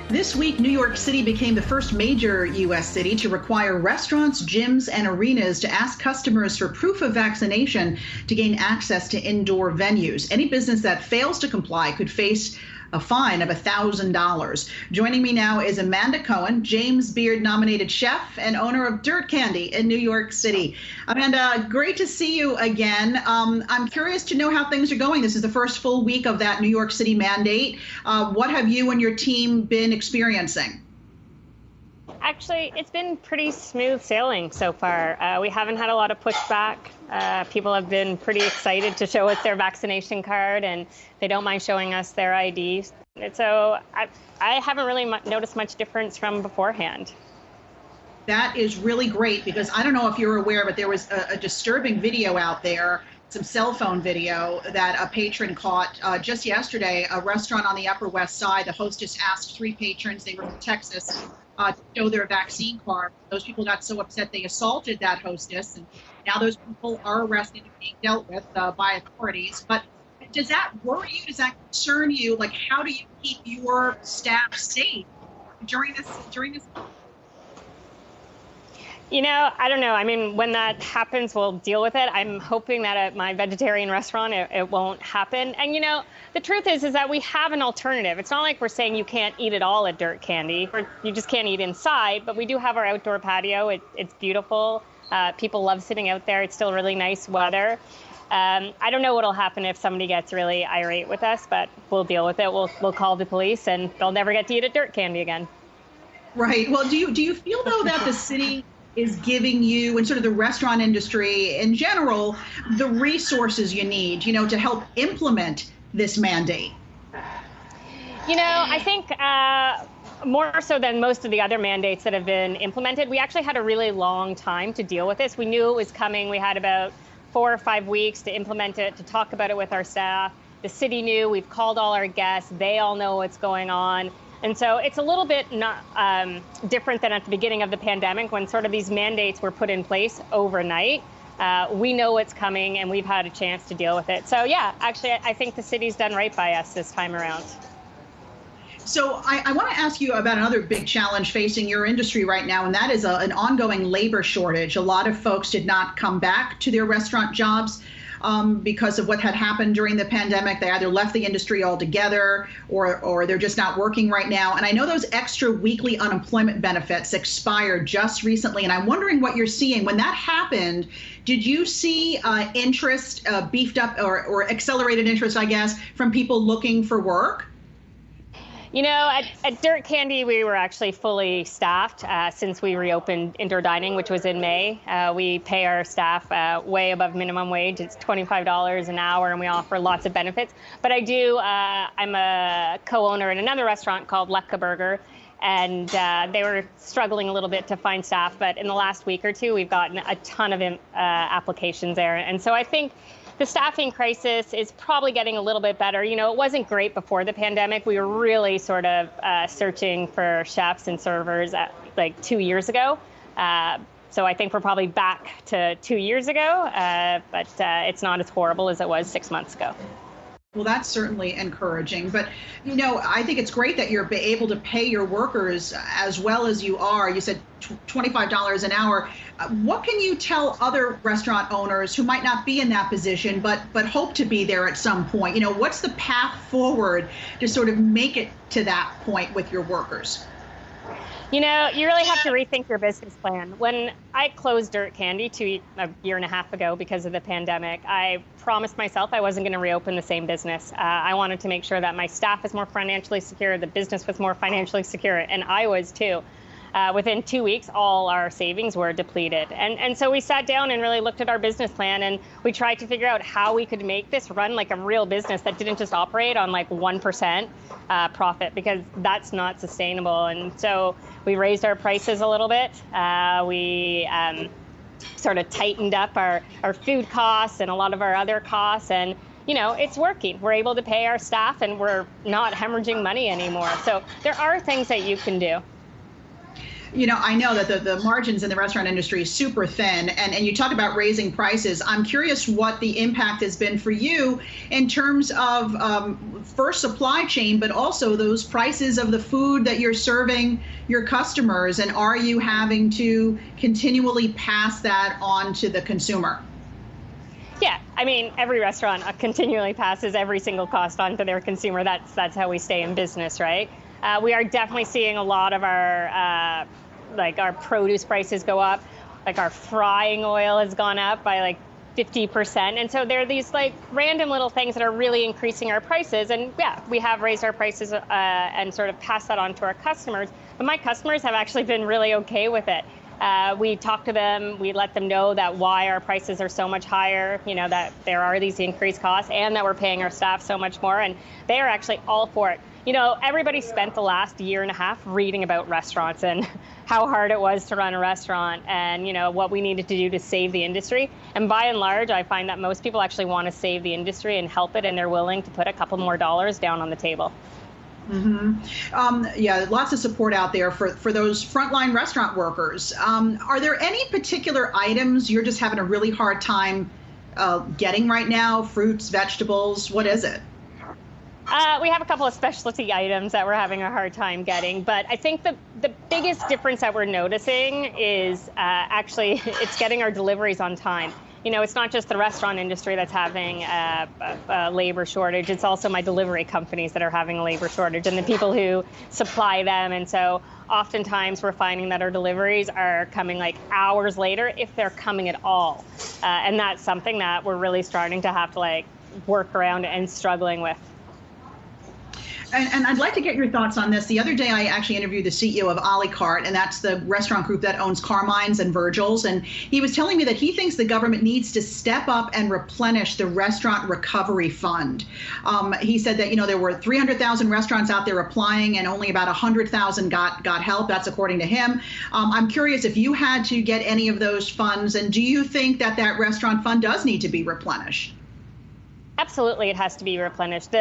This week, New York City became the first major U.S. city to require restaurants, gyms, and arenas to ask customers for proof of vaccination to gain access to indoor venues. Any business that fails to comply could face a fine of $1,000. Joining me now is Amanda Cohen, James Beard-nominated chef and owner of Dirt Candy in New York City. Amanda, great to see you again. I'm curious to know how things are going. This is the first full week of that New York City mandate. What have you and your team been experiencing? Actually, it's been pretty smooth sailing so far. We haven't had a lot of pushback. People have been pretty excited to show us their vaccination card, and they don't mind showing us their IDs. And so I haven't really noticed much difference from beforehand. That is really great, because I don't know if you're aware, but there was a disturbing video out there, some cell phone video that a patron caught just yesterday. A restaurant on the Upper West Side, the hostess asked 3 patrons, they were from Texas, to show their vaccine card. Those people got so upset they assaulted that hostess, and now those people are arrested and being dealt with by authorities. But does that worry you? Does that concern you? Like, how do you keep your staff safe during this? You know, I don't know. I mean, when that happens, we'll deal with it. I'm hoping that at my vegetarian restaurant, it won't happen. And, you know, the truth is that we have an alternative. It's not like we're saying you can't eat it all at Dirt Candy, or you just can't eat inside, but we do have our outdoor patio. It's beautiful. People love sitting out there. It's still really nice weather. I don't know what'll happen if somebody gets really irate with us, but we'll deal with it. We'll call the police, and they'll never get to eat at Dirt Candy again. Right. Well, do you feel, though, that the city is giving you, and sort of the restaurant industry in general, the resources you need, you know, to help implement this mandate? You know, I think more so than most of the other mandates that have been implemented, we actually had a really long time to deal with this. We knew it was coming. We had about 4 or 5 weeks to implement it, to talk about it with our staff. The city knew. We've called all our guests. They all know what's going on. And so it's a little bit not different than at the beginning of the pandemic, when sort of these mandates were put in place overnight. We know what's coming, and we've had a chance to deal with it. So yeah, actually, I think the city's done right by us this time around. So I want to ask you about another big challenge facing your industry right now, and that is an ongoing labor shortage. A lot of folks did not come back to their restaurant jobs because of what had happened during the pandemic. They either left the industry altogether, or they're just not working right now. And I know those extra weekly unemployment benefits expired just recently, and I'm wondering what you're seeing. When that happened, did you see interest beefed up, or accelerated interest, I guess, from people looking for work? You know, at Dirt Candy, we were actually fully staffed since we reopened indoor dining, which was in May. We pay our staff way above minimum wage. It's $25 an hour, and we offer lots of benefits. But I'm a co-owner in another restaurant called Lecca Burger, and they were struggling a little bit to find staff. But in the last week or two, we've gotten a ton of applications there. And so I think the staffing crisis is probably getting a little bit better. You know, it wasn't great before the pandemic. We were really sort of searching for chefs and servers like 2 years ago. So I think we're probably back to 2 years ago, but it's not as horrible as it was 6 months ago. Well, that's certainly encouraging. But, you know, I think it's great that you're able to pay your workers as well as you are. You said $25 an hour. What can you tell other restaurant owners who might not be in that position, but hope to be there at some point? You know, what's the path forward to sort of make it to that point with your workers? You know, you really have to rethink your business plan. When I closed Dirt Candy a year and a half ago because of the pandemic, I promised myself I wasn't going to reopen the same business. I wanted to make sure that my staff is more financially secure, the business was more financially secure, and I was too. Within 2 weeks, all our savings were depleted. And so we sat down and really looked at our business plan, and we tried to figure out how we could make this run like a real business that didn't just operate on like 1% profit, because that's not sustainable. And so we raised our prices a little bit. We sort of tightened up our food costs and a lot of our other costs. And you know, it's working. We're able to pay our staff, and we're not hemorrhaging money anymore. So there are things that you can do. I know that the margins in the restaurant industry is super thin, and you talk about raising prices. I'm curious what the impact has been for you in terms of first supply chain, but also those prices of the food that you're serving your customers, and are you having to continually pass that on to the consumer? Yeah, I mean, every restaurant continually passes every single cost on to their consumer. That's how we stay in business, right? We are definitely seeing a lot of our produce prices go up. Like our frying oil has gone up by like 50%. And so there are these like random little things that are really increasing our prices. And yeah, we have raised our prices and sort of passed that on to our customers. But my customers have actually been really okay with it. We talk to them, we let them know that why our prices are so much higher, that there are these increased costs and that we're paying our staff so much more. And they are actually all for it. Everybody spent the last year and a half reading about restaurants and how hard it was to run a restaurant and, what we needed to do to save the industry. And by and large, I find that most people actually want to save the industry and help it, and they're willing to put a couple more dollars down on the table. Yeah, lots of support out there for those frontline restaurant workers. Are there any particular items you're just having a really hard time getting right now? Fruits, vegetables, what is it? We have a couple of specialty items that we're having a hard time getting, but I think the biggest difference that we're noticing is actually it's getting our deliveries on time. It's not just the restaurant industry that's having a labor shortage. It's also my delivery companies that are having a labor shortage and the people who supply them. And so oftentimes we're finding that our deliveries are coming like hours later, if they're coming at all. And that's something that we're really starting to have to work around and struggling with. And I'd like to get your thoughts on this. The other day, I actually interviewed the CEO of Olicart, and that's the restaurant group that owns Carmine's and Virgil's. And he was telling me that he thinks the government needs to step up and replenish the Restaurant Recovery Fund. He said that, there were 300,000 restaurants out there applying, and only about 100,000 got help. That's according to him. I'm curious if you had to get any of those funds, and do you think that restaurant fund does need to be replenished? Absolutely, it has to be replenished.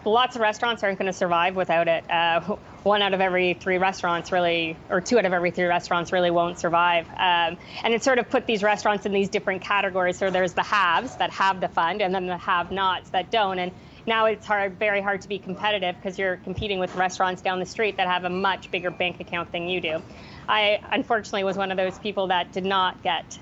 Lots of restaurants aren't going to survive without it. 1 out of every 3 restaurants really, or 2 out of every 3 restaurants really won't survive. And it sort of put these restaurants in these different categories. So there's the haves that have the fund, and then the have-nots that don't. And now it's very hard to be competitive because you're competing with restaurants down the street that have a much bigger bank account than you do. I unfortunately was one of those people that did not get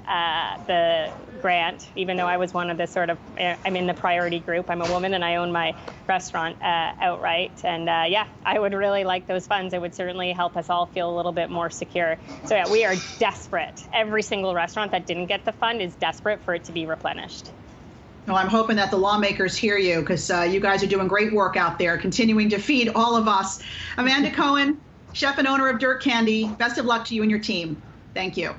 the grant, even though I was one of the I'm in the priority group. I'm a woman and I own my restaurant outright. And yeah, I would really like those funds. It would certainly help us all feel a little bit more secure. So yeah, we are desperate. Every single restaurant that didn't get the fund is desperate for it to be replenished. Well, I'm hoping that the lawmakers hear you, because you guys are doing great work out there, continuing to feed all of us. Amanda Cohen, chef and owner of Dirt Candy, best of luck to you and your team. Thank you.